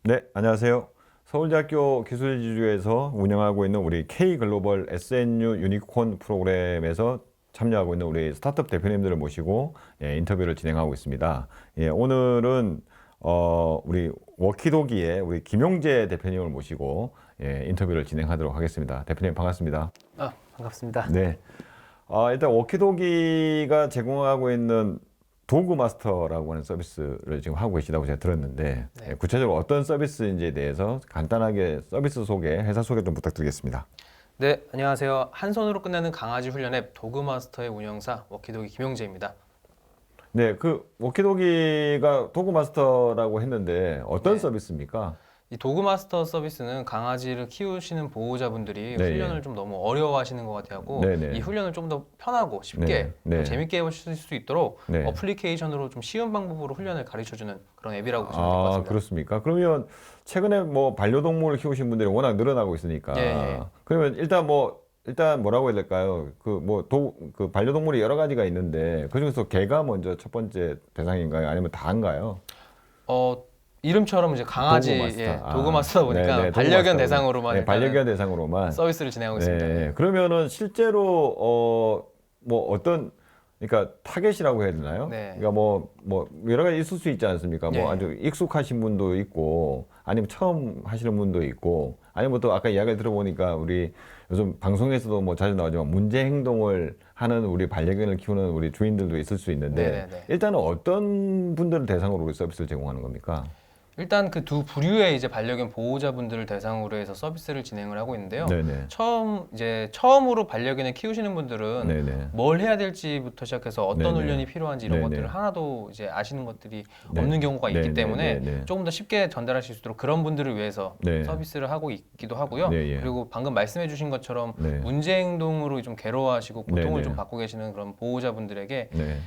네, 안녕하세요. 서울대학교 기술지주에서 운영하고 있는 우리 K글로벌 SNU 유니콘 프로그램에서 참여하고 있는 우리 스타트업 대표님들을 모시고 인터뷰를 진행하고 있습니다. 오늘은 우리 워키도기의 우리 김용재 대표님을 모시고 인터뷰를 진행하도록 하겠습니다. 대표님 반갑습니다. 반갑습니다. 네. 일단 워키도기가 제공하고 있는 도구 마스터라고 하는 서비스를 지금 하고 계시다고 제가 들었는데 네. 구체적으로 어떤 서비스인지에 대해서 간단하게 서비스 소개, 회사 소개 좀 부탁드리겠습니다. 네, 안녕하세요. 한 손으로 끝내는 강아지 훈련 앱 도그마스터의 운영사 워키도기 김용재입니다. 네, 그 워키도기가 도구 마스터라고 했는데 어떤 네. 서비스입니까? 이 도그마스터 서비스는 강아지를 키우시는 보호자분들이 네, 훈련을 좀 너무 어려워하시는 것 같아고 네, 네. 이 훈련을 좀 더 편하고 쉽게 네, 네. 좀 재밌게 해보실 수 있도록 네. 어플리케이션으로 좀 쉬운 방법으로 훈련을 가르쳐주는 그런 앱이라고 보시면 될 것 같습니다. 그렇습니까? 그러면 최근에 뭐 반려동물을 키우신 분들이 워낙 늘어나고 있으니까 예. 그러면 일단 뭐라고 해야 될까요? 그 반려동물이 여러 가지가 있는데 그중에서 개가 먼저 첫 번째 대상인가요? 아니면 다인가요? 이름처럼 이제 강아지 도그마스터다 보니까 네네, 반려견 도구마스터. 대상으로만 네, 반려견 일단은 대상으로만. 서비스를 진행하고 있습니다. 네, 그러면은 실제로 뭐 어떤 그러니까 타겟이라고 해야 되나요? 네. 그러니까 뭐 여러 가지 있을 수 있지 않습니까? 예. 뭐 아주 익숙하신 분도 있고 아니면 처음 하시는 분도 있고 아니면 또 아까 이야기를 들어보니까 우리 요즘 방송에서도 뭐 자주 나오지만 문제 행동을 하는 우리 반려견을 키우는 우리 주인들도 있을 수 있는데 네네네. 일단은 어떤 분들을 대상으로 우리 서비스를 제공하는 겁니까? 일단 그 두 부류의 이제 반려견 보호자분들을 대상으로 해서 서비스를 진행을 하고 있는데요. 네네. 처음으로 반려견을 키우시는 분들은 네네. 뭘 해야 될지부터 시작해서 어떤 네네. 훈련이 필요한지 이런 네네. 것들을 하나도 이제 아시는 것들이 네. 없는 경우가 있기 네네. 때문에 네네. 조금 더 쉽게 전달하실 수 있도록 그런 분들을 위해서 네. 서비스를 하고 있기도 하고요. 네, 예. 그리고 방금 말씀해주신 것처럼 네. 문제 행동으로 좀 괴로워하시고 고통을 네네. 좀 받고 계시는 그런 보호자분들에게 네.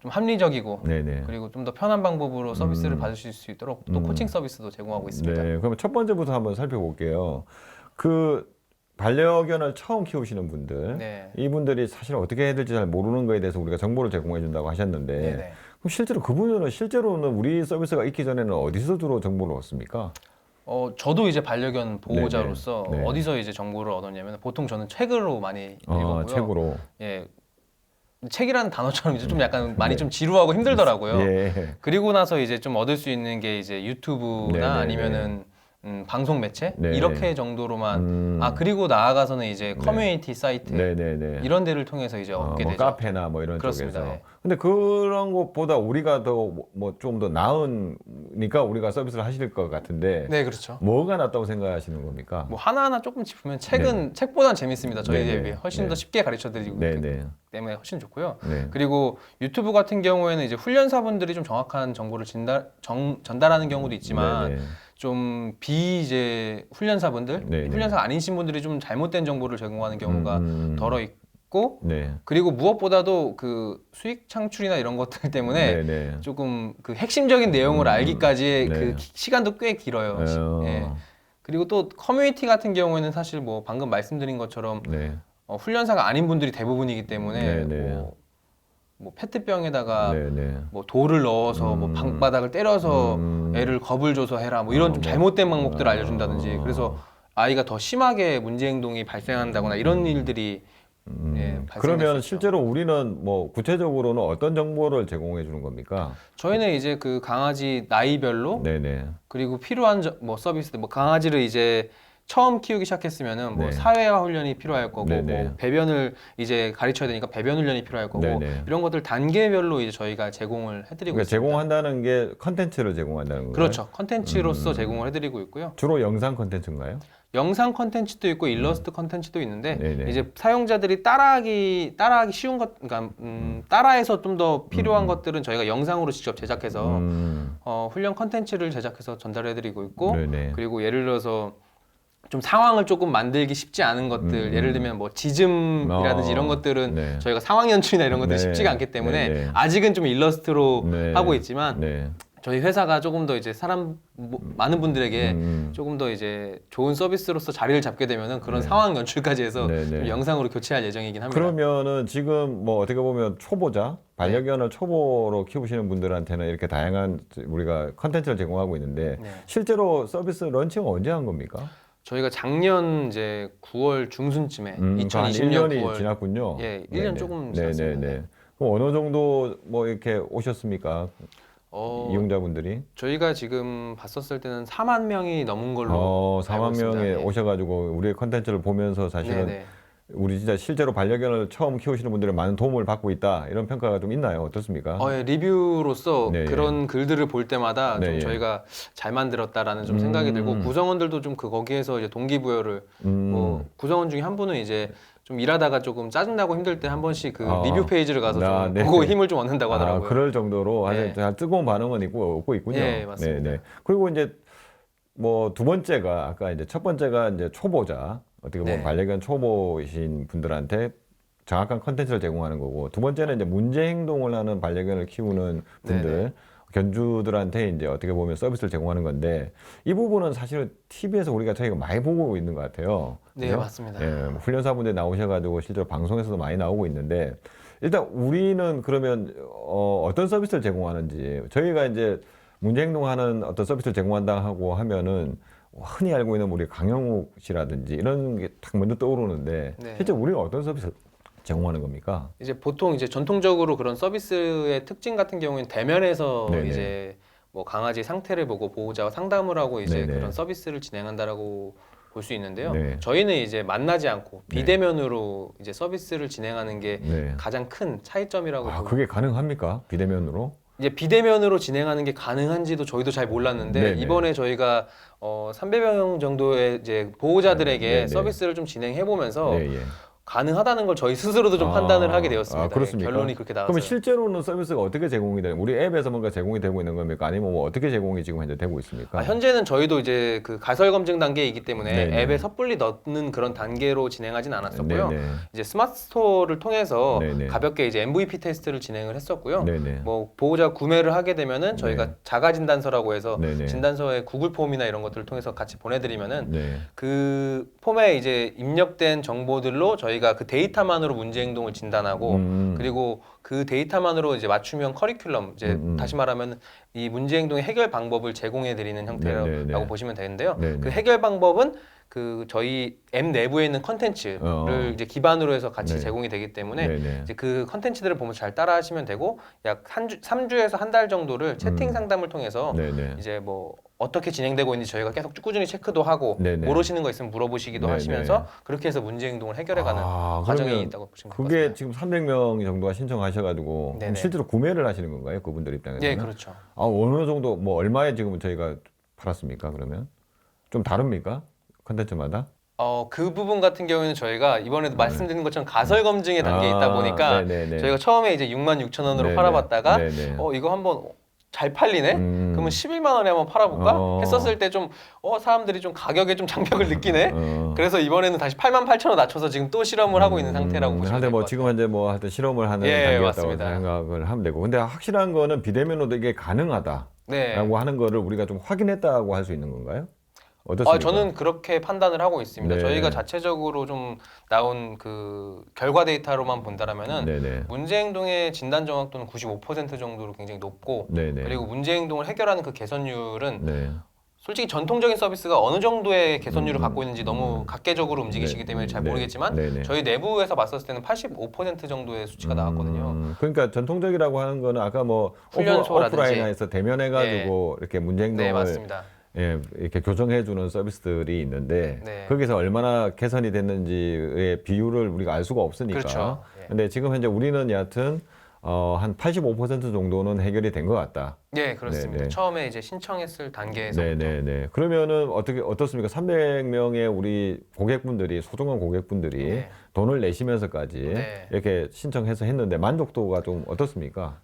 좀 합리적이고 네네. 그리고 좀 더 편한 방법으로 서비스를 받으실 수 있도록 또 코칭 서비스도 제공하고 있습니다. 네. 그럼 첫 번째부터 한번 살펴볼게요. 그 반려견을 처음 키우시는 분들, 네. 이분들이 사실 어떻게 해야 될지 잘 모르는 거에 대해서 우리가 정보를 제공해 준다고 하셨는데, 네네. 그럼 실제로는 우리 서비스가 있기 전에는 어디서 주로 정보를 얻습니까? 저도 이제 반려견 보호자로서 네네. 네. 어디서 이제 정보를 얻었냐면 보통 저는 책으로 많이 읽었고요. 책으로. 예. 책이라는 단어처럼 이제 좀 약간 많이 좀 지루하고 힘들더라고요. 예. 그리고 나서 이제 좀 얻을 수 있는 게 이제 유튜브나 네네네. 아니면은 방송 매체 네. 이렇게 정도로만 음. 그리고 나아가서는 이제 커뮤니티 사이트 네네네. 이런 데를 통해서 이제 얻게 뭐 되죠. 카페나 뭐 이런 그렇습니다. 쪽에서. 예. 근데 그런 것보다 우리가 더 뭐 좀 더 나으니까 우리가 서비스를 하실 것 같은데 네, 그렇죠. 뭐가 낫다고 생각하시는 겁니까? 뭐 하나하나 조금 짚으면 책보단 재밌습니다. 저희 네네. 앱이 훨씬 네. 더 쉽게 가르쳐드리고 네네. 때문에 훨씬 좋고요. 네. 그리고 유튜브 같은 경우에는 이제 훈련사분들이 좀 정확한 정보를 전달하는 경우도 있지만 네네. 좀 이제 훈련사분들, 네네. 훈련사 아니신 분들이 좀 잘못된 정보를 제공하는 경우가 덜어 있고 네. 그리고 무엇보다도 그 수익 창출이나 이런 것들 때문에 네네. 조금 그 핵심적인 내용을 알기까지의 네. 그 시간도 꽤 길어요. 어. 예. 그리고 또 커뮤니티 같은 경우에는 사실 뭐 방금 말씀드린 것처럼 네. 훈련사가 아닌 분들이 대부분이기 때문에 네네. 뭐 페트병에다가 네네. 뭐 돌을 넣어서 뭐 방바닥을 때려서 애를 겁을 줘서 해라 뭐 이런 좀 잘못된 방법들을 알려준다든지 그래서 아이가 더 심하게 문제 행동이 발생한다거나 이런 일들이 발생될 수 그러면 있죠. 실제로 우리는 뭐 구체적으로는 어떤 정보를 제공해 주는 겁니까? 저희는 이제 그 강아지 나이별로 네네. 그리고 필요한 뭐 서비스들 뭐 강아지를 이제 처음 키우기 시작했으면은 뭐 네. 사회화 훈련이 필요할 거고 네네. 뭐 배변을 이제 가르쳐야 되니까 배변 훈련이 필요할 거고 네네. 이런 것들 단계별로 이제 저희가 제공을 해드리고 그러니까 있습니다. 제공한다는 게 컨텐츠를 제공한다는 건가요? 그렇죠. 컨텐츠로서 제공을 해드리고 있고요. 주로 영상 컨텐츠인가요? 영상 컨텐츠도 있고 일러스트 컨텐츠도 있는데 네네. 이제 사용자들이 따라하기 쉬운 것, 그러니까 따라해서 좀 더 필요한 것들은 저희가 영상으로 직접 제작해서 훈련 컨텐츠를 제작해서 전달해드리고 있고 네네. 그리고 예를 들어서 좀 상황을 조금 만들기 쉽지 않은 것들 예를 들면 뭐 지즘이라든지 이런 것들은 네. 저희가 상황 연출이나 이런 것들이 네. 쉽지가 않기 때문에 네. 아직은 좀 일러스트로 네. 하고 있지만 네. 저희 회사가 조금 더 이제 많은 분들에게 음. 조금 더 이제 좋은 서비스로서 자리를 잡게 되면은 그런 네. 상황 연출까지 해서 네, 네. 좀 영상으로 교체할 예정이긴 합니다. 그러면은 지금 뭐 어떻게 보면 초보자, 반려견을 초보로 키우시는 분들한테는 이렇게 다양한 우리가 컨텐츠를 제공하고 있는데 네. 실제로 서비스 런칭은 언제 한 겁니까? 저희가 작년 이제 9월 중순쯤에 한 2020년 1년이 9월 지났군요. 예, 1년 조금 지났습니다. 네네네. 그럼 어느 정도 뭐 이렇게 오셨습니까? 이용자분들이? 저희가 지금 봤었을 때는 4만 명이 넘은 걸로 4만 알고 있습니다. 명이 예. 오셔가지고 우리의 컨텐츠를 보면서 사실은 네네. 우리 진짜 실제로 반려견을 처음 키우시는 분들이 많은 도움을 받고 있다 이런 평가가 좀 있나요? 어떻습니까? 예, 리뷰로서 네, 그런 글들을 볼 때마다 네, 좀 예. 저희가 잘 만들었다라는 좀 생각이 들고 구성원들도 좀 거기에서 이제 동기부여를 뭐 구성원 중에 한 분은 이제 좀 일하다가 조금 짜증나고 힘들 때 한 번씩 그 리뷰 페이지를 가서 좀 네. 보고 힘을 좀 얻는다고 하더라고요. 그럴 정도로 아주 네. 뜨거운 반응은 없고 있군요. 예, 맞습니다. 네네. 그리고 이제 뭐 두 번째가 아까 이제 첫 번째가 이제 초보자 어떻게 보면 네. 반려견 초보이신 분들한테 정확한 컨텐츠를 제공하는 거고 두 번째는 이제 문제 행동을 하는 반려견을 키우는 분들 네네. 견주들한테 이제 어떻게 보면 서비스를 제공하는 건데 이 부분은 사실은 TV에서 저희가 많이 보고 있는 것 같아요. 네, 그죠? 맞습니다. 예, 뭐 훈련사분들 나오셔가지고 실제로 방송에서도 많이 나오고 있는데 일단 우리는 그러면 어떤 서비스를 제공하는지 저희가 이제 문제 행동하는 어떤 서비스를 제공한다 하고 하면은 흔히 알고 있는 우리 강영욱 씨라든지 이런 게 딱 먼저 떠오르는데 네. 실제 우리가 어떤 서비스를 제공하는 겁니까? 이제 보통 이제 전통적으로 그런 서비스의 특징 같은 경우에는 대면에서 네네. 이제 뭐 강아지 상태를 보고 보호자와 상담을 하고 이제 네네. 그런 서비스를 진행한다라고 볼 수 있는데요. 네. 저희는 이제 만나지 않고 비대면으로 이제 서비스를 진행하는 게 네. 가장 큰 차이점이라고 봅니다. 그게 가능합니까? 비대면으로? 이제 비대면으로 진행하는 게 가능한지도 저희도 잘 몰랐는데 네네. 이번에 저희가 300명 정도의 이제 보호자들에게 네네. 서비스를 좀 진행해 보면서 네, 예. 가능하다는 걸 저희 스스로도 좀 판단을 하게 되었습니다. 그렇습니까? 결론이 그렇게 나왔어요. 그러면 실제로는 서비스가 어떻게 제공이 되는? 우리 앱에서 뭔가 제공이 되고 있는 겁니까? 아니면 뭐 어떻게 제공이 지금 현재 되고 있습니까? 현재는 저희도 이제 그 가설 검증 단계이기 때문에 네네. 앱에 섣불리 넣는 그런 단계로 진행하진 않았었고요. 네네. 이제 스마트 스토어를 통해서 네네. 가볍게 이제 MVP 테스트를 진행을 했었고요. 네네. 뭐 보호자 구매를 하게 되면은 저희가 네. 자가 진단서라고 해서 네네. 진단서에 구글 폼이나 이런 것들을 통해서 같이 보내드리면은 네. 그 폼에 이제 입력된 정보들로 저희가 그 데이터만으로 문제 행동을 진단하고 그리고 그 데이터만으로 이제 맞춤형 커리큘럼 이제 다시 말하면 이 문제 행동의 해결 방법을 제공해 드리는 형태라고 네네네. 보시면 되는데요. 네네. 그 해결 방법은 그 저희 앱 내부에 있는 컨텐츠를 이제 기반으로 해서 같이 네. 제공이 되기 때문에 네네. 이제 그 컨텐츠들을 보면서 잘 따라 하시면 되고 약 3주에서 한 달 정도를 채팅 상담을 통해서 네네. 이제 뭐 어떻게 진행되고 있는지 저희가 계속 꾸준히 체크도 하고 네네. 모르시는 거 있으면 물어보시기도 네네. 하시면서 그렇게 해서 문제 행동을 해결해가는 과정이 그러면 있다고 보시면 될 것 그게 같습니다. 지금 300명 정도가 신청하셔가지고 그럼 네네. 실제로 구매를 하시는 건가요? 그분들 입장에서는? 네, 그렇죠. 어느 정도 뭐 얼마에 지금 저희가 팔았습니까? 그러면 좀 다릅니까? 컨텐츠마다? 그 부분 같은 경우에는 저희가 이번에도 말씀드린 것처럼 가설 검증의 단계에 있다 보니까 네네네. 저희가 처음에 이제 66,000원으로 네네. 팔아봤다가 네네. 이거 한번 잘 팔리네? 그러면 11만 원에 한번 팔아볼까? 했었을 때 좀 사람들이 좀 가격에 좀 장벽을 느끼네? 그래서 이번에는 다시 88,000원 낮춰서 지금 또 실험을 하고 있는 상태라고 보시면 하여튼 될 것 뭐 같아요. 지금 현재 뭐 하여튼 실험을 하는 예, 단계였다고 맞습니다. 생각을 하면 되고 근데 확실한 거는 비대면으로도 이게 가능하다라고 네. 하는 거를 우리가 좀 확인했다고 할 수 있는 건가요? 어떻습니까? 저는 그렇게 판단을 하고 있습니다. 네. 저희가 자체적으로 좀 나온 그 결과 데이터로만 본다라면은 네네. 문제 행동의 진단 정확도는 95% 정도로 굉장히 높고 네네. 그리고 문제 행동을 해결하는 그 개선율은 네. 솔직히 전통적인 서비스가 어느 정도의 개선율을 갖고 있는지 너무 각계적으로 움직이시기 때문에 잘 네. 모르겠지만 네네. 저희 내부에서 봤었을 때는 85% 정도의 수치가 나왔거든요. 그러니까 전통적이라고 하는 거는 아까 뭐 훈련소라든지. 오프라인에서 대면해가지고 이렇게 문제 네, 행동을 맞습니다. 이렇게 교정해주는 서비스들이 있는데 네. 거기서 얼마나 개선이 됐는지의 비율을 우리가 알 수가 없으니까. 그렇죠. 예. 근데 지금 현재 우리는 여하튼 한 85% 정도는 해결이 된 것 같다. 네, 그렇습니다. 네네. 처음에 이제 신청했을 단계에서 네네네. 그러면은 어떻습니까? 300명의 우리 고객분들이 소중한 고객분들이 네. 돈을 내시면서까지 네. 이렇게 신청해서 했는데 만족도가 좀 어떻습니까?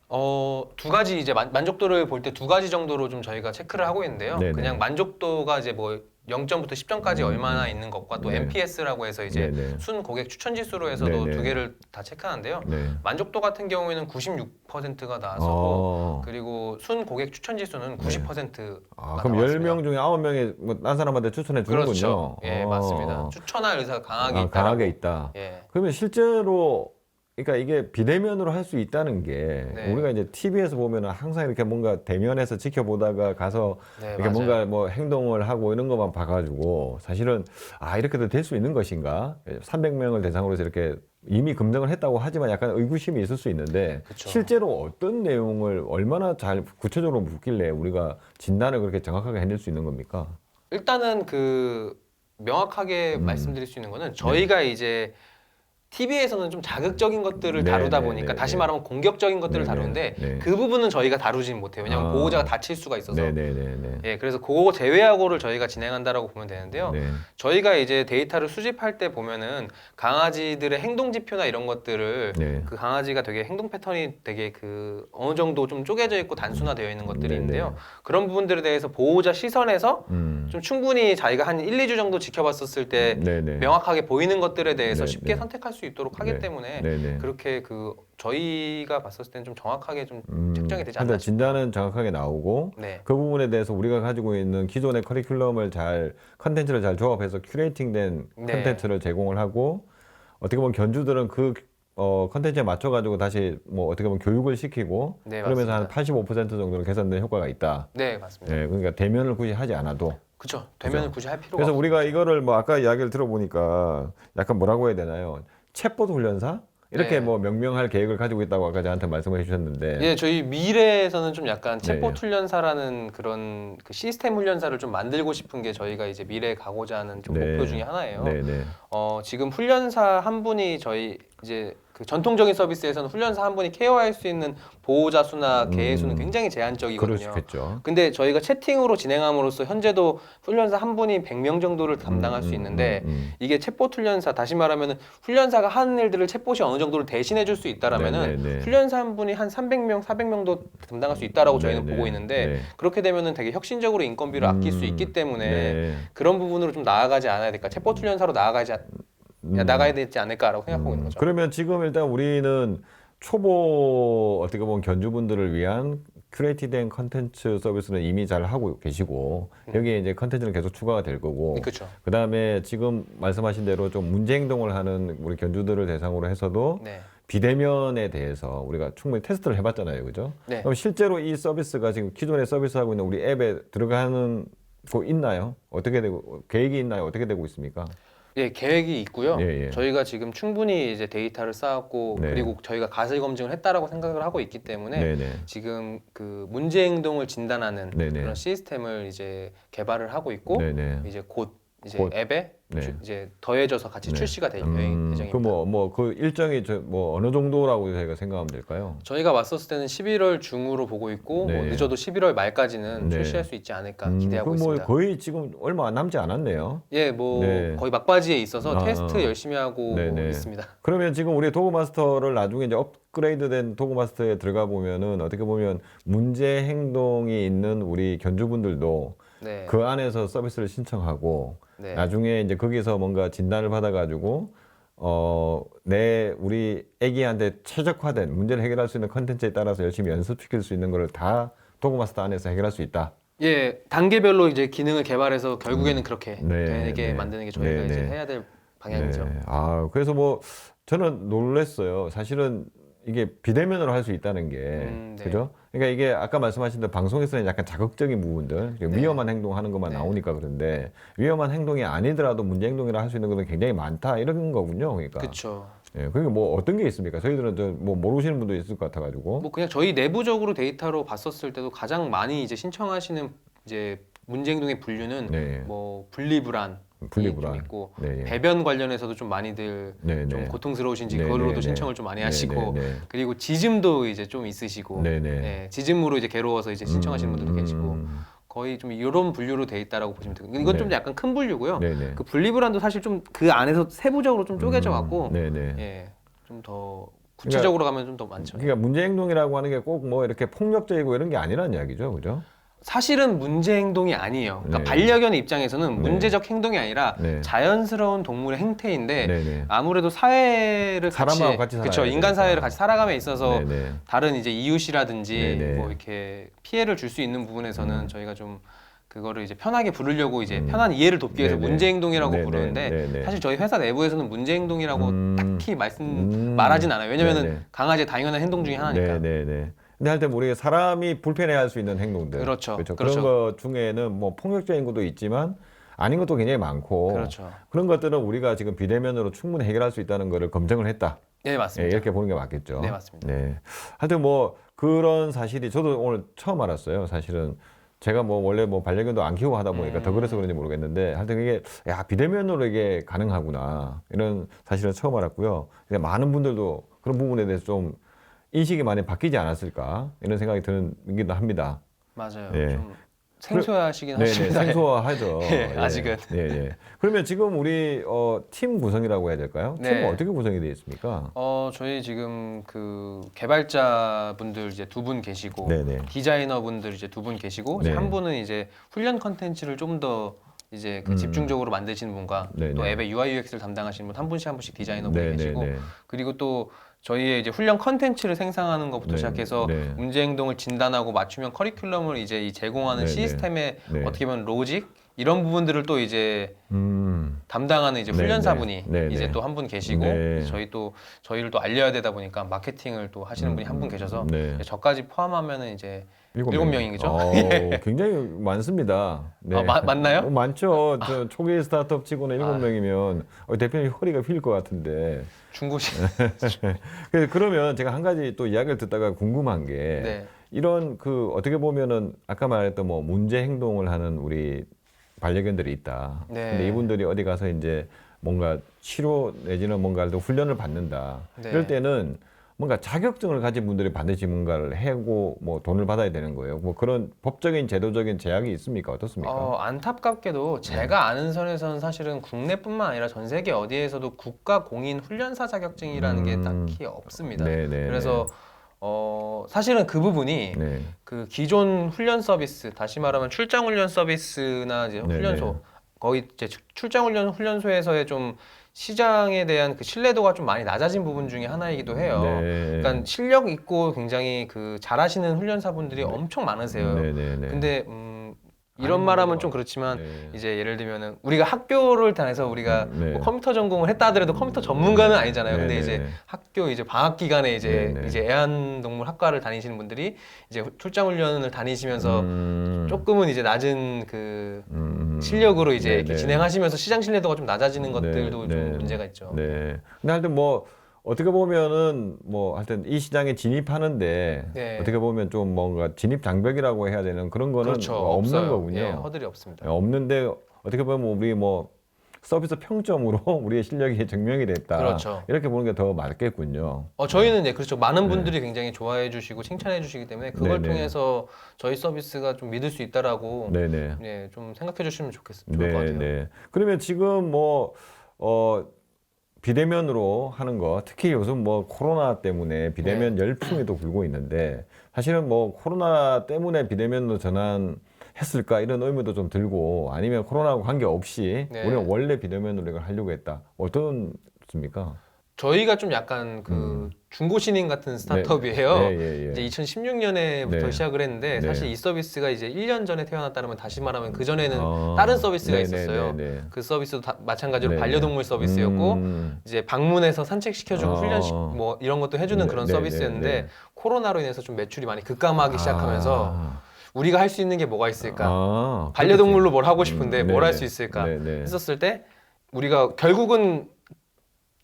두 가지 이제 만족도를 볼 때 두 가지 정도로 좀 저희가 체크를 하고 있는데요. 네네. 그냥 만족도가 이제 뭐 0점부터 10점까지 얼마나 있는 것과 또 네. NPS라고 해서 이제 네네. 순 고객 추천 지수로 해서도 네네. 두 개를 다 체크하는데요. 네. 만족도 같은 경우에는 96%가 나왔었고 어. 그리고 순 고객 추천 지수는 90%가 아, 그럼 나왔습니다. 10명 중에 9명이 뭐 딴 사람한테 추천해 주는군요. 그렇죠. 예, 맞습니다. 추천할 의사가 강하게 있다. 강하게 있다. 예. 그러면 실제로 그러니까 이게 비대면으로 할 수 있다는 게 네. 우리가 이제 TV에서 보면은 항상 이렇게 뭔가 대면에서 지켜보다가 가서 네, 이렇게 맞아요. 뭔가 뭐 행동을 하고 이런 것만 봐가지고 사실은 아 이렇게도 될 수 있는 것인가? 300명을 대상으로 해서 이렇게 이미 검증을 했다고 하지만 약간 의구심이 있을 수 있는데 그쵸. 실제로 어떤 내용을 얼마나 잘 구체적으로 묻길래 우리가 진단을 그렇게 정확하게 해낼 수 있는 겁니까? 일단은 그 명확하게 말씀드릴 수 있는 거는 저희가 이제 TV에서는 좀 자극적인 것들을 네, 다루다 네, 보니까 네, 다시 네. 말하면 공격적인 것들을 네, 다루는데 네, 네. 그 부분은 저희가 다루지는 못해요. 왜냐하면 아. 보호자가 다칠 수가 있어서. 네네네네. 예, 그래서 그거 제외하고를 저희가 진행한다라고 보면 되는데요. 네. 저희가 이제 데이터를 수집할 때 보면은 강아지들의 행동 지표나 이런 것들을 네. 그 강아지가 되게 행동 패턴이 되게 그 어느 정도 좀 쪼개져 있고 단순화되어 있는 것들이 네네. 있는데요. 그런 부분들에 대해서 보호자 시선에서 음. 좀 충분히 자기가 한 1, 2주 정도 지켜봤었을 때 네네. 명확하게 보이는 것들에 대해서 네, 쉽게 네. 선택할 수 있도록 하기 네. 때문에 네네. 그렇게 그 저희가 봤었을 때는 좀 정확하게 좀 책정이 되지 하여튼 않나 싶어요. 진단은 정확하게 나오고 네. 그 부분에 대해서 우리가 가지고 있는 기존의 커리큘럼을 잘 컨텐츠를 잘 조합해서 큐레이팅된 네. 컨텐츠를 제공을 하고 어떻게 보면 견주들은 그 컨텐츠에 맞춰 가지고 다시 뭐 어떻게 보면 교육을 시키고 네, 그러면서 맞습니다. 한 85% 정도는 개선된 효과가 있다. 네, 맞습니다. 예, 그러니까 대면을 굳이 하지 않아도. 그렇죠. 되면은 그죠. 굳이 할 필요가 그래서 없어요. 우리가 이거를 뭐 아까 이야기를 들어보니까 약간 뭐라고 해야 되나요? 챗봇 훈련사? 이렇게 네. 뭐 명명할 계획을 가지고 있다고 아까 저한테 말씀을 해주셨는데. 예, 저희 미래에서는 좀 약간 네. 챗봇 훈련사라는 그런 그 시스템 훈련사를 좀 만들고 싶은 게 저희가 이제 미래에 가고자 하는 좀 네. 목표 중에 하나예요. 네네. 지금 훈련사 한 분이 저희 이제 그 전통적인 서비스에서는 훈련사 한 분이 케어할 수 있는 보호자 수나 개 수는 굉장히 제한적이거든요. 그렇겠죠. 근데 저희가 채팅으로 진행함으로써 현재도 훈련사 한 분이 100명 정도를 담당할 수 있는데 이게 챗봇 훈련사 다시 말하면은 훈련사가 하는 일들을 챗봇이 어느 정도를 대신해 줄 수 있다라면은 네네네. 훈련사 한 분이 한 300명, 400명도 담당할 수 있다라고 저희는 네네. 보고 있는데 네. 그렇게 되면은 되게 혁신적으로 인건비를 아낄 수 있기 때문에 네. 그런 부분으로 좀 나아가지 않아야 될까? 챗봇 훈련사로 나가야 되지 않을까라고 생각하고 있는 거죠. 그러면 지금 일단 우리는 초보 어떻게 보면 견주분들을 위한 큐레이티된 컨텐츠 서비스는 이미 잘 하고 계시고 여기에 이제 컨텐츠는 계속 추가가 될 거고 그렇죠. 그다음에 지금 말씀하신 대로 좀 문제 행동을 하는 우리 견주들을 대상으로 해서도 네. 비대면에 대해서 우리가 충분히 테스트를 해봤잖아요, 그죠? 네. 그럼 실제로 이 서비스가 지금 기존에 서비스하고 있는 우리 앱에 들어가는 거 있나요? 어떻게 되고 계획이 있나요? 어떻게 되고 있습니까? 예, 계획이 있고요. 예, 예. 저희가 지금 충분히 이제 데이터를 쌓았고 네. 그리고 저희가 가설 검증을 했다라고 생각을 하고 있기 때문에 네네. 지금 그 문제 행동을 진단하는 네네. 그런 시스템을 이제 개발을 하고 있고 네네. 이제 곧 이제 곧. 앱에 네. 이제 더해져서 같이 네. 출시가 될 예정입니다. 그 일정이 뭐 어느 정도라고 저희가 생각하면 될까요? 저희가 왔었을 때는 11월 중으로 보고 있고 네. 뭐 늦어도 11월 말까지는 네. 출시할 수 있지 않을까 기대하고 그뭐 있습니다. 거의 지금 얼마 남지 않았네요. 예, 뭐 네. 거의 막바지에 있어서 아, 테스트 열심히 하고 네네. 있습니다. 그러면 지금 우리 도그마스터를 나중에 이제 업그레이드된 도그마스터에 들어가 보면은 어떻게 보면 문제 행동이 있는 우리 견주분들도 네. 그 안에서 서비스를 신청하고 네. 나중에 이제 거기서 뭔가 진단을 받아가지고 우리 애기한테 최적화된 문제를 해결할 수 있는 컨텐츠에 따라서 열심히 연습시킬 수 있는 거를 다 도그마스터 안에서 해결할 수 있다. 예, 단계별로 이제 기능을 개발해서 결국에는 그렇게 네, 되게 네. 만드는 게 저희가 네, 이제 네. 해야 될 방향이죠. 네. 아, 그래서 뭐 저는 놀랐어요. 사실은 이게 비대면으로 할 수 있다는 게 네. 그죠? 그러니까 이게 아까 말씀하신 대로 방송에서는 약간 자극적인 부분들, 네. 위험한 행동하는 것만 네. 나오니까 그런데 위험한 행동이 아니더라도 문제 행동이라 할 수 있는 것은 굉장히 많다 이런 거군요. 그러니까. 그렇죠. 예, 그게 뭐 어떤 게 있습니까? 저희들은 뭐 모르시는 분도 있을 것 같아가지고. 뭐 그냥 저희 내부적으로 데이터로 봤었을 때도 가장 많이 이제 신청하시는 이제 문제 행동의 분류는 네. 뭐 분리불안 분리불안. 좀 있고 네, 예. 배변 관련해서도 좀 많이들 네, 좀 네. 고통스러우신지 네, 그걸로도 네, 네. 신청을 좀 많이 네, 하시고 네, 네. 그리고 지즘도 이제 좀 있으시고 네, 네. 예, 지즘으로 이제 괴로워서 이제 신청하시는 분들도 계시고 거의 좀 이런 분류로 돼 있다라고 보시면 되고 이건 좀 네. 약간 큰 분류고요. 네, 네. 그 분리불안도 사실 좀 그 안에서 세부적으로 좀 쪼개져 갖고 네, 네. 예, 좀 더 구체적으로 가면 좀 더 많죠. 그러니까 문제 행동이라고 하는 게 꼭 뭐 이렇게 폭력적이고 이런 게 아니라는 이야기죠, 그죠? 사실은 문제 행동이 아니에요. 그러니까 네. 반려견의 입장에서는 네. 문제적 행동이 아니라 네. 자연스러운 동물의 행태인데 네네. 아무래도 사회를 사람하고 같이 그쵸, 살아야 인간 사회를 되니까. 같이 살아감에 있어서 네네. 다른 이제 이웃이라든지 네네. 뭐 이렇게 피해를 줄 수 있는 부분에서는 저희가 좀 그거를 이제 편하게 부르려고 이제 편한 이해를 돕기 위해서 네네. 문제 행동이라고 네네. 부르는데 네네. 사실 저희 회사 내부에서는 문제 행동이라고 딱히 음. 말하진 않아요. 왜냐면은 네네. 강아지의 당연한 행동 중에 하나니까. 네네네. 근데 할 때 우리가 사람이 불편해할 수 있는 행동들, 그렇죠. 그렇죠. 그렇죠. 그런 것 중에는 뭐 폭력적인 것도 있지만 아닌 것도 굉장히 많고, 그렇죠. 그런 것들은 우리가 지금 비대면으로 충분히 해결할 수 있다는 것을 검증을 했다. 네, 예, 맞습니다. 이렇게 보는 게 맞겠죠. 네, 맞습니다. 네. 하여튼 뭐 그런 사실이 저도 오늘 처음 알았어요. 사실은 제가 뭐 원래 뭐 반려견도 안 키우고 하다 보니까 더 그래서 그런지 모르겠는데 하여튼 이게 야 비대면으로 이게 가능하구나 이런 사실을 처음 알았고요. 그러니까 많은 분들도 그런 부분에 대해서 좀 인식이 많이 바뀌지 않았을까 이런 생각이 들기도 합니다. 맞아요. 예. 좀 생소하시긴 네네, 하십니다. 생소하죠. 예, 아직은. 예, 예. 그러면 지금 우리 팀 구성이라고 해야 될까요? 네. 팀은 어떻게 구성이 되어 있습니까? 저희 지금 그 개발자분들 이제 두 분 계시고 네네. 디자이너분들 이제 두 분 계시고 이제 네. 한 분은 이제 훈련 컨텐츠를 좀 더 이제 그 집중적으로 만드시는 분과 네네. 또 앱의 UI UX를 담당하시는 분 한 분씩 한 분씩 디자이너분이 네네네. 계시고 그리고 또 저희의 이제 훈련 컨텐츠를 생산하는 것부터 네, 시작해서 네. 문제 행동을 진단하고 맞춤형 커리큘럼을 이제 이 제공하는 네, 시스템의 네. 어떻게 보면 로직 이런 부분들을 또 이제 담당하는 이제 네, 훈련사분이 네, 네, 이제 네. 또 한 분 계시고 네. 저희를 또 알려야 되다 보니까 마케팅을 또 하시는 분이 한 분 계셔서 네. 저까지 포함하면은 이제 일곱 일곱 명. 명이죠. 굉장히 많습니다. 네. 맞나요? 많죠. 저 초기 스타트업 치고는 7명이면 대표님 허리가 휠 것 같은데. 중고시. 그러면 제가 한 가지 또 이야기를 듣다가 궁금한 게 네. 이런 그 어떻게 보면은 아까 말했던 뭐 문제 행동을 하는 우리 반려견들이 있다. 네. 근데 이분들이 어디 가서 이제 뭔가 치료 내지는 뭔가 또 훈련을 받는다. 네. 이럴 때는 뭔가 자격증을 가진 분들이 반드시 뭔가를 해고 뭐 돈을 받아야 되는 거예요. 뭐 그런 법적인 제도적인 제약이 있습니까? 어떻습니까? 안타깝게도 제가 아는 선에서는 사실은 국내뿐만 아니라 전 세계 어디에서도 국가 공인 훈련사 자격증이라는 게 딱히 없습니다. 네, 네, 그래서 사실은 그 부분이 네. 그 기존 훈련 서비스, 다시 말하면 출장 훈련 서비스나 이제 네, 훈련소, 네. 거의 이제 출장 훈련소에서의 좀 시장에 대한 그 신뢰도가 좀 많이 낮아진 부분 중에 하나이기도 해요. 네. 그러니까 실력 있고 굉장히 그 잘하시는 훈련사분들이 엄청 많으세요. 네, 네, 네. 근데 이런 말하면 좀 그렇지만 네. 이제 예를 들면은 우리가 학교를 다녀서 우리가 네. 뭐 컴퓨터 전공을 했다 하더라도 컴퓨터 전문가는 아니잖아요. 근데 네, 이제 네. 학교 이제 방학 기간에 이제 네, 네. 이제 애완동물 학과를 다니시는 분들이 이제 출장 훈련을 다니시면서 음. 조금은 이제 낮은 그 실력으로 이제 네, 이렇게 네. 진행하시면서 시장 신뢰도가 좀 낮아지는 것들도 네, 좀 네. 문제가 있죠. 네. 근데 하여튼 뭐 어떻게 보면은 뭐 하여튼 이 시장에 진입하는데 네. 어떻게 보면 좀 뭔가 진입 장벽이라고 해야 되는 그런 거는 그렇죠. 뭐 없는 없어요. 거군요. 예, 허들이 없습니다. 없는데 어떻게 보면 우리 뭐 서비스 평점으로 우리의 실력이 증명이 됐다. 그렇죠. 이렇게 보는 게 더 맞겠군요. 저희는 네, 그렇죠. 많은 분들이 굉장히 좋아해 주시고 칭찬해 주시기 때문에 그걸 네네. 통해서 저희 서비스가 좀 믿을 수 있다라고 네네. 네, 좀 생각해 주시면 좋을 것 같아요. 네. 그러면 지금 뭐 비대면으로 하는 거, 특히 요즘 뭐 코로나 때문에 비대면 열풍에도 불고 있는데 사실은 뭐 코로나 때문에 비대면으로 전환했을까 이런 의문도 좀 들고 아니면 코로나하고 관계없이 네. 우리는 원래 비대면으로 이걸 하려고 했다. 어떻습니까? 저희가 좀 약간 그 중고 신인 같은 스타트업이에요. 네. 이제 2016년에부터 네. 시작을 했는데 네. 사실 이 서비스가 이제 1년 전에 태어났다면 다시 말하면 그 전에는 아, 다른 서비스가 네, 있었어요. 네. 그 서비스도 마찬가지로 네, 반려동물 서비스였고 음. 이제 방문해서 산책시켜주고 아. 훈련 뭐 이런 것도 해주는 네, 그런 네, 서비스였는데 네. 코로나로 인해서 좀 매출이 많이 급감하기 시작하면서 우리가 할 수 있는 게 뭐가 있을까? 반려동물로 뭘 하고 싶은데 뭘 할 수 있을까? 했었을 때 우리가 결국은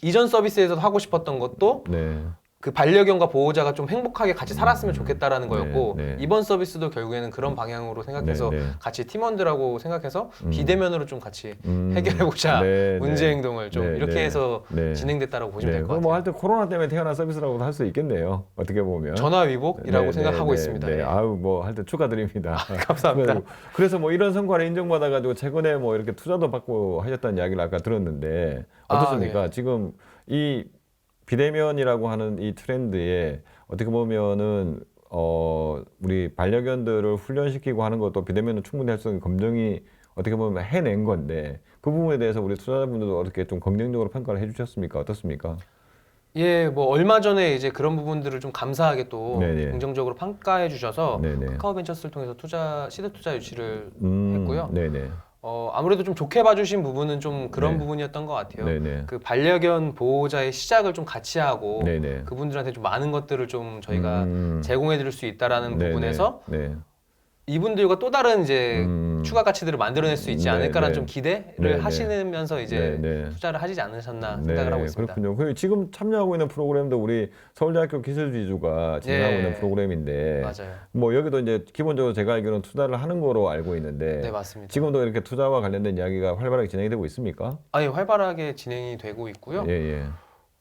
이전 서비스에서도 하고 싶었던 것도 네. 그 반려견과 보호자가 좀 행복하게 같이 살았으면 좋겠다라는 거였고 네. 이번 서비스도 결국에는 그런 방향으로 생각해서 네. 같이 팀원들하고 생각해서 비대면으로 좀 같이 해결해보자 네, 문제 네. 행동을 좀 네, 이렇게 네. 해서 네. 진행됐다라고 보시면 될 것 같아요. 뭐 하여튼 코로나 때문에 태어난 서비스라고도 할 수 있겠네요. 어떻게 보면. 전화위복이라고 생각하고 있습니다. 네. 예. 아유 뭐 하여튼 축하드립니다. 감사합니다. 그래서 뭐 이런 성과를 인정받아가지고 최근에 뭐 이렇게 투자도 받고 하셨다는 이야기를 아까 들었는데 어떻습니까? 네. 지금 이 비대면이라고 하는 이 트렌드에 어떻게 보면은 우리 반려견들을 훈련시키고 하는 것도 비대면으로 충분히 할 수 있는 검증이 어떻게 보면 해낸 건데 그 부분에 대해서 우리 투자자분들도 어떻게 좀 긍정적으로 평가를 해주셨습니까? 어떻습니까? 예, 뭐 얼마 전에 이제 그런 부분들을 좀 감사하게 또 네네. 긍정적으로 평가해 주셔서 네네. 카카오벤처스를 통해서 시드 투자 유치를 했고요. 네네. 아무래도 좀 좋게 봐주신 부분은 좀 그런 네. 부분이었던 것 같아요. 네네. 그 반려견 보호자의 시작을 좀 같이 하고 네네. 그분들한테 좀 많은 것들을 좀 저희가 제공해 드릴 수 있다라는 네네. 부분에서 네. 이분들과 또 다른 이제 추가 가치들을 만들어낼 수 있지 않을까라는 네네. 좀 기대를 네네. 하시면서 이제 네네. 투자를 하시지 않으셨나 네, 생각을 하고 있습니다. 그렇군요. 그 지금 참여하고 있는 프로그램도 우리 서울대학교 기술지주가 진행하고 네. 있는 프로그램인데 맞아요. 뭐 여기도 이제 기본적으로 제가 알기로는 투자를 하는 거로 알고 있는데 네, 맞습니다. 지금도 이렇게 투자와 관련된 이야기가 활발하게 진행이 되고 있습니까? 아예 활발하게 진행이 되고 있고요. 예, 예.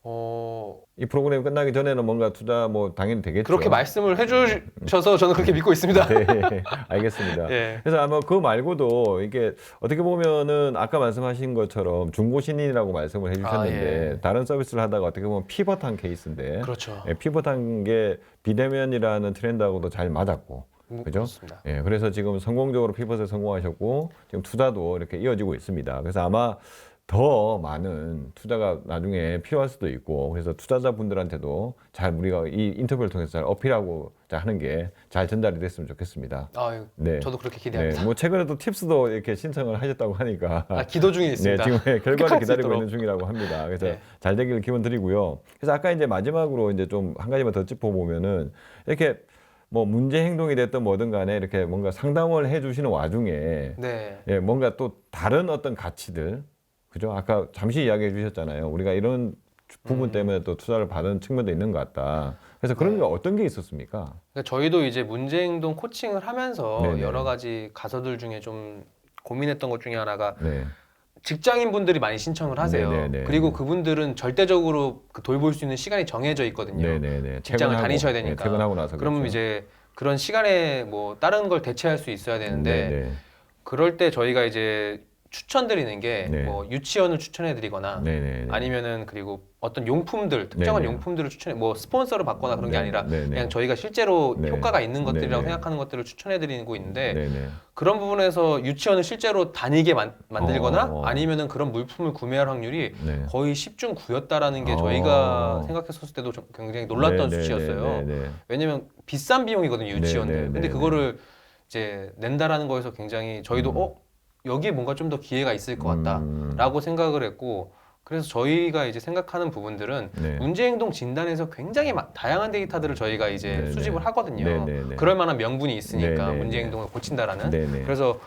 어, 이 프로그램이 끝나기 전에는 뭔가 투자 뭐 당연히 되겠죠. 그렇게 말씀을 해주셔서 저는 그렇게 믿고 있습니다. 네, 알겠습니다. 예. 그래서 아마 그거 말고도 이게 어떻게 보면은 아까 말씀하신 것처럼 중고 신인이라고 말씀을 해주셨는데 예. 다른 서비스를 하다가 어떻게 보면 피벗한 케이스인데 그렇죠. 예, 피벗한 게 비대면이라는 트렌드하고도 잘 맞았고 그죠? 그렇습니다. 예, 그래서 지금 성공적으로 피벗에 성공하셨고 지금 투자도 이렇게 이어지고 있습니다. 그래서 아마 더 많은 투자가 나중에 필요할 수도 있고 그래서 투자자분들한테도 잘 우리가 이 인터뷰를 통해서 잘 어필하고 하는 게 잘 전달이 됐으면 좋겠습니다. 아유, 네. 저도 그렇게 기대합니다. 네, 뭐 최근에도 팁스도 이렇게 신청을 하셨다고 하니까 기도 중에 있습니다. 네, 지금 결과를 획득할 수 기다리고 있도록. 있는 중이라고 합니다. 그래서 네. 잘 되기를 기원 드리고요. 그래서 아까 이제 마지막으로 이제 좀 한 가지만 더 짚어보면은 이렇게 뭐 문제 행동이 됐든 뭐든 간에 이렇게 뭔가 상담을 해주시는 와중에 네. 예, 뭔가 또 다른 어떤 가치들 그죠? 아까 잠시 이야기해 주셨잖아요. 우리가 이런 부분 때문에 또 투자를 받은 측면도 있는 것 같다. 그래서 그런 게 어떤 게 있었습니까? 그러니까 저희도 이제 문제 행동 코칭을 하면서 네네. 여러 가지 가서들 중에 좀 고민했던 것 중에 하나가 네. 직장인 분들이 많이 신청을 하세요. 네네네. 그리고 그분들은 절대적으로 그 돌볼 수 있는 시간이 정해져 있거든요. 네네네. 직장을 퇴근하고, 다니셔야 되니까. 네, 퇴근하고 나서 그러면 그렇죠. 이제 그런 시간에 뭐 다른 걸 대체할 수 있어야 되는데 네네. 그럴 때 저희가 이제 추천드리는 게 네. 뭐 유치원을 추천해드리거나 네네네. 아니면은 그리고 어떤 용품들 특정한 네네. 용품들을 뭐 스폰서를 받거나 그런 게 네, 아니라 네네. 그냥 저희가 실제로 네. 효과가 있는 것들이라고 네네. 생각하는 것들을 추천해드리고 있는데 네네. 그런 부분에서 유치원을 실제로 다니게 만들거나 어. 아니면은 그런 물품을 구매할 확률이 네. 거의 10중 9였다라는 게 어. 저희가 생각했을 때도 좀 굉장히 놀랐던 네네네. 수치였어요. 네네. 왜냐면 비싼 비용이거든요, 유치원들. 네네네. 근데 그거를 이제 낸다라는 거에서 굉장히 저희도 여기에 뭔가 좀 더 기회가 있을 것 같다라고 생각을 했고 그래서 저희가 이제 생각하는 부분들은 네. 문제 행동 진단에서 굉장히 다양한 데이터들을 저희가 이제 네네. 수집을 하거든요. 네네네. 그럴 만한 명분이 있으니까 네네네. 문제 행동을 고친다라는. 네네. 그래서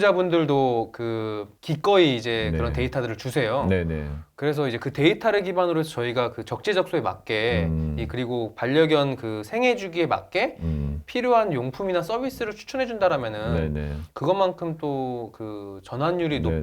보호자분들도 그 기꺼이 이제 네. 그런 데이터들을 주세요. 네네. 그래서 이제 그 데이터를 기반으로 해서 저희가 그 적재적소에 맞게 그리고 반려견 그 생애 주기에 맞게 필요한 용품이나 서비스를 추천해 준다라면은 네네. 그것만큼 또 그 전환율이 네네.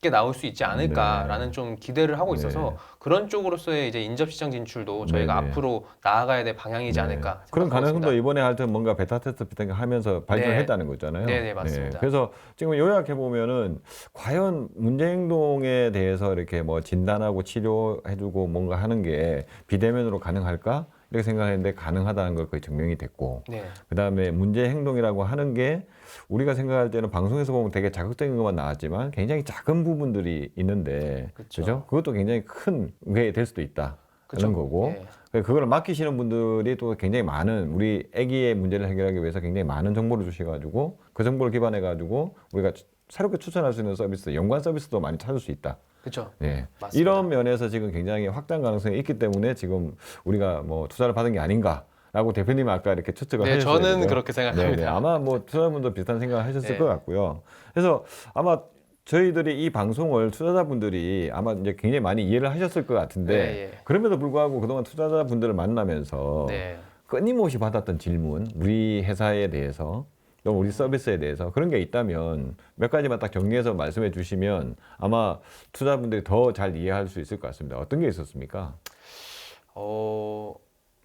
높게 나올 수 있지 않을까라는 좀 기대를 하고 있어서 네. 그런 쪽으로서의 이제 인접 시장 진출도 저희가 네네. 앞으로 나아가야 될 방향이지 않을까 그런 생각하고 가능성도 있습니다. 이번에 하여튼 뭔가 베타 테스트 비슷한 거 하면서 발전했다는 거잖아요. 네네, 맞습니다. 그래서 지금 요약해 보면은 과연 문제 행동에 대해서 이렇게 뭐 진단하고 치료해주고 뭔가 하는 게 비대면으로 가능할까? 이렇게 생각했는데 가능하다는 걸 거의 증명이 됐고, 네. 그 다음에 문제 행동이라고 하는 게 우리가 생각할 때는 방송에서 보면 되게 자극적인 것만 나왔지만 굉장히 작은 부분들이 있는데, 그쵸. 그죠? 그것도 굉장히 큰 게 될 수도 있다. 그쵸. 그런 거고. 예. 그걸 맡기시는 분들이 또 굉장히 많은 우리 아기의 문제를 해결하기 위해서 굉장히 많은 정보를 주셔가지고 그 정보를 기반해가지고 우리가 새롭게 추천할 수 있는 서비스, 연관 서비스도 많이 찾을 수 있다. 그렇죠. 네. 맞습니다. 이런 면에서 지금 굉장히 확장 가능성이 있기 때문에 지금 우리가 뭐 투자를 받은 게 아닌가라고 대표님이 아까 이렇게 추측을 네, 하셨어요. 저는 그죠? 그렇게 생각합니다. 네네. 아마 뭐 투자자분도 비슷한 생각을 하셨을 네. 것 같고요. 그래서 아마 저희들이 이 방송을 투자자분들이 아마 이제 굉장히 많이 이해를 하셨을 것 같은데 네, 예. 그럼에도 불구하고 그동안 투자자분들을 만나면서 네. 끊임없이 받았던 질문, 우리 회사에 대해서 또 우리 서비스에 대해서 그런 게 있다면 몇 가지만 딱 정리해서 말씀해 주시면 아마 투자분들이 더 잘 이해할 수 있을 것 같습니다. 어떤 게 있었습니까?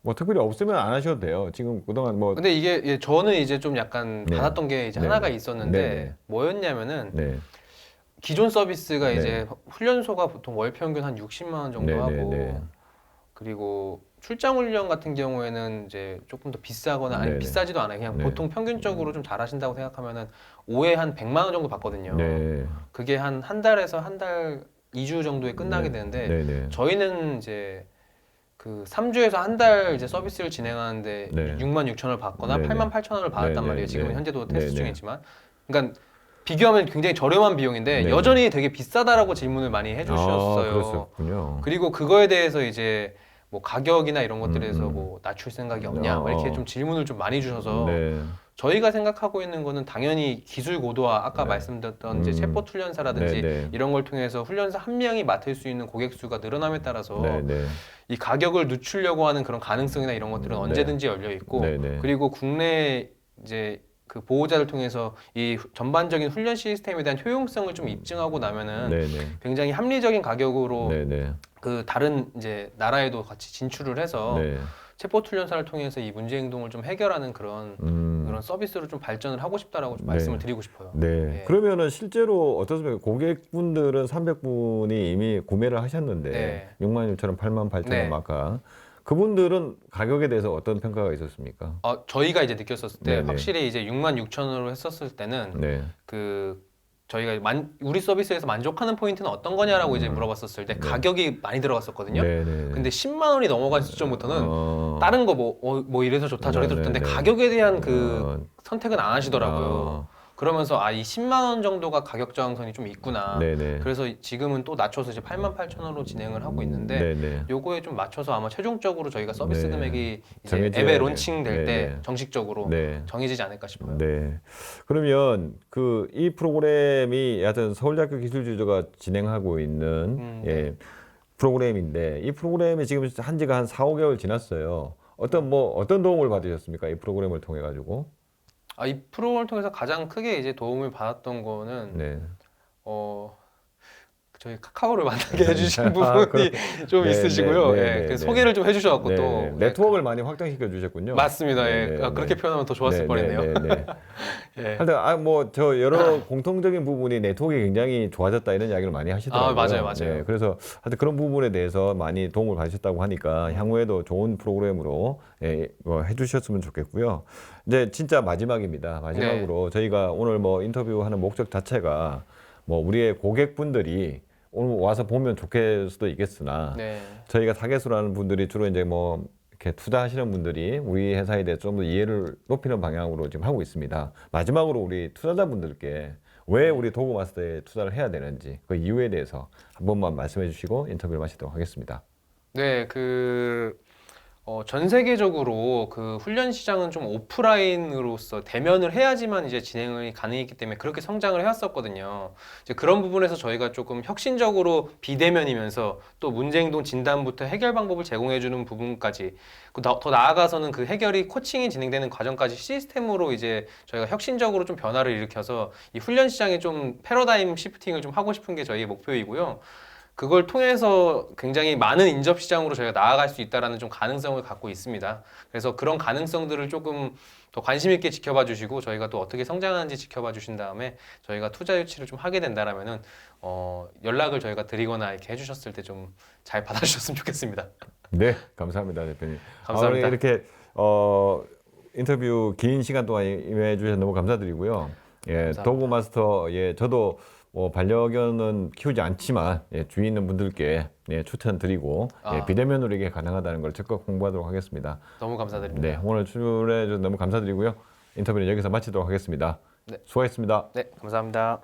뭐 특별히 없으면 안 하셔도 돼요. 지금 그동안 뭐 근데 이게 예, 저는 이제 좀 약간 네. 받았던 게 이제 네. 하나가 있었는데 네. 뭐였냐면은 네. 기존 서비스가 네. 이제 훈련소가 보통 월 평균 한 60만 원 정도 네, 하고 네, 네. 그리고 출장 훈련 같은 경우에는 이제 조금 더 비싸거나 아니 네네. 비싸지도 않아요. 그냥 네. 보통 평균적으로 좀 잘하신다고 생각하면은 5회 한 100만 원 정도 받거든요. 네. 그게 한 달에서 한 달 2주 정도에 끝나게 네. 되는데 네네. 저희는 이제 그 3주에서 한 달 이제 서비스를 진행하는데 네. 6만 6천 원을 받거나 네네. 8만 8천 원을 받았단 네네. 말이에요. 지금은 네. 현재도 테스트 네네. 중이지만. 그러니까 비교하면 굉장히 저렴한 비용인데 네네. 여전히 되게 비싸다라고 질문을 많이 해주셨어요. 그렇군요. 그리고 그거에 대해서 이제 뭐 가격이나 이런 것들에 대해서 음. 뭐 낮출 생각이 없냐 막 이렇게 좀 질문을 좀 많이 주셔서 네. 저희가 생각하고 있는 거는 당연히 기술 고도화 아까 네. 말씀드렸던 이제 챗봇 훈련사라든지 네네. 이런 걸 통해서 훈련사 한 명이 맡을 수 있는 고객 수가 늘어남에 따라서 네네. 이 가격을 늦추려고 하는 그런 가능성이나 이런 것들은 네. 언제든지 열려 있고 네네. 그리고 국내 이제 그 보호자를 통해서 이 전반적인 훈련 시스템에 대한 효용성을 좀 입증하고 나면은 네네. 굉장히 합리적인 가격으로 네네. 그 다른 이제 나라에도 같이 진출을 해서 네. 챗봇 훈련사를 통해서 이 문제 행동을 좀 해결하는 그런 서비스로 좀 발전을 하고 싶다라고 좀 네. 말씀을 드리고 싶어요. 네. 예. 그러면은 실제로 어떻습니까? 고객분들은 300분이 이미 구매를 하셨는데 네. 6만 6천 원, 8만 8천 네. 원 아까 그분들은 가격에 대해서 어떤 평가가 있었습니까? 저희가 이제 느꼈었을 때 네네. 확실히 이제 6만 6천 원으로 했었을 때는 네. 그 저희가 우리 서비스에서 만족하는 포인트는 어떤 거냐라고 이제 물어봤었을 때 가격이 많이 들어갔었거든요. 네네. 근데 10만 원이 넘어간 시점부터는 어. 다른 거 뭐 이래서 좋다 저래서 좋다는데 네네네. 가격에 대한 그 선택은 안 하시더라고요. 어. 그러면서 이 10만 원 정도가 가격 저항선이 좀 있구나. 네네. 그래서 지금은 또 낮춰서 이제 8만 8천 원으로 진행을 하고 있는데 네네. 요거에 좀 맞춰서 아마 최종적으로 저희가 서비스 네. 금액이 이제 정해져야 앱에 돼. 론칭 될 때 네네. 정식적으로 네. 정해지지 않을까 싶어요. 네. 그러면 그 이 프로그램이 여하튼 서울대학교 기술주주가 진행하고 있는 네. 프로그램인데 이 프로그램이 지금 한 지가 한 4, 5개월 지났어요. 어떤 도움을 받으셨습니까? 이 프로그램을 통해 가지고. 이 프로그램을 통해서 가장 크게 이제 도움을 받았던 거는 네. 저희 카카오를 만나게 해주신 부분이 좀 네, 있으시고요. 네, 예, 네, 그 네. 소개를 좀 해주셔갖고 네. 또 네트워크를 많이 확장시켜 주셨군요. 맞습니다. 네, 예. 네, 그렇게 네. 표현하면 더 좋았을 뻔했네요. 네, 네, 네. 예. 하여튼 저 여러 공통적인 부분이 네트워크가 굉장히 좋아졌다 이런 이야기를 많이 하시더라고요. 맞아요. 네, 그래서 하여튼 그런 부분에 대해서 많이 도움을 받으셨다고 하니까 향후에도 좋은 프로그램으로 해주셨으면 좋겠고요. 이제 진짜 마지막입니다. 마지막으로 저희가 오늘 인터뷰하는 목적 자체가 우리의 고객분들이 오늘 와서 보면 좋겠을 수도 있겠으나 네. 저희가 타겟으로 하는 분들이 주로 이제 이렇게 투자하시는 분들이 우리 회사에 대해 좀 더 이해를 높이는 방향으로 지금 하고 있습니다. 마지막으로 우리 투자자분들께 왜 우리 도그마스터에 투자를 해야 되는지 그 이유에 대해서 한 번만 말씀해 주시고 인터뷰를 마치도록 하겠습니다. 네, 전 세계적으로 그 훈련 시장은 좀 오프라인으로서 대면을 해야지만 이제 진행이 가능했기 때문에 그렇게 성장을 해왔었거든요. 이제 그런 부분에서 저희가 조금 혁신적으로 비대면이면서 또 문제 행동 진단부터 해결 방법을 제공해주는 부분까지 더 나아가서는 그 해결이 코칭이 진행되는 과정까지 시스템으로 이제 저희가 혁신적으로 좀 변화를 일으켜서 이 훈련 시장에 좀 패러다임 시프팅을 좀 하고 싶은 게 저희의 목표이고요. 그걸 통해서 굉장히 많은 인접 시장으로 저희가 나아갈 수 있다라는 좀 가능성을 갖고 있습니다. 그래서 그런 가능성들을 조금 더 관심 있게 지켜봐 주시고 저희가 또 어떻게 성장하는지 지켜봐 주신 다음에 저희가 투자 유치를 좀 하게 된다라면은 연락을 저희가 드리거나 이렇게 해주셨을 때 좀 잘 받아주셨으면 좋겠습니다. 네, 감사합니다, 대표님. 감사합니다. 이렇게 인터뷰 긴 시간 동안 임해 주셔서 너무 감사드리고요. 예, 감사합니다. 도그마스터 저도 반려견은 키우지 않지만 주위 있는 분들께 추천드리고 비대면으로 이게 가능하다는 걸 적극 홍보하도록 하겠습니다. 너무 감사드립니다. 네, 오늘 출연해 주셔서 너무 감사드리고요. 인터뷰는 여기서 마치도록 하겠습니다. 네. 수고하셨습니다. 네, 감사합니다.